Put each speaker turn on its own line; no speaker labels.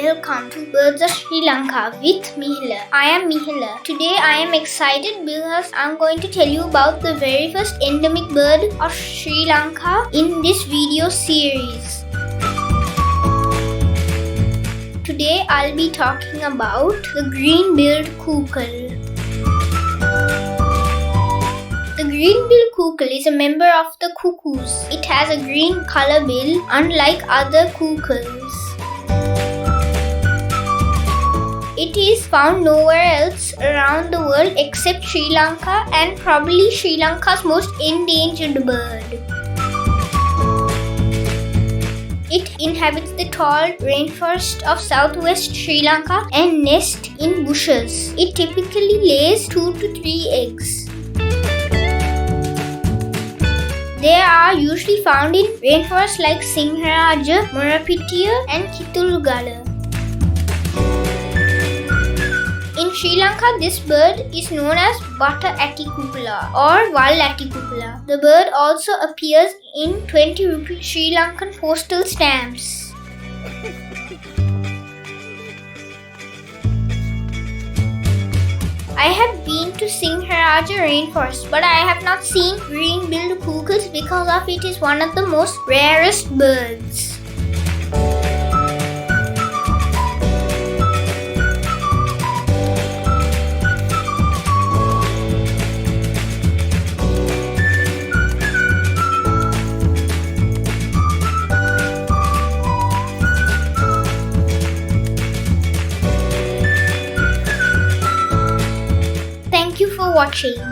welcome to Birds of Sri Lanka with Mihela. I am Mihela. Today I am excited because I am going to tell you about the very first endemic bird of Sri Lanka in this video series. Today I'll be talking about the green-billed Coucal. The green-billed Coucal is a member of the cuckoos. It has a green color bill unlike other Coucals. It is found nowhere else around the world except Sri Lanka and probably Sri Lanka's most endangered bird. It inhabits the tall rainforest of southwest Sri Lanka and nests in bushes. It typically lays 2 to 3 eggs. They are usually found in rainforests like Sinhala, Morapitia and Kitulgala. In Sri Lanka, this bird is known as Bata Atikukula or wild Atikukula. The bird also appears in 20 rupee Sri Lankan postal stamps. I have been to Sinhala rainforest, but I have not seen green-billed Coucals because of it is one of the most rarest birds. Thank you for watching.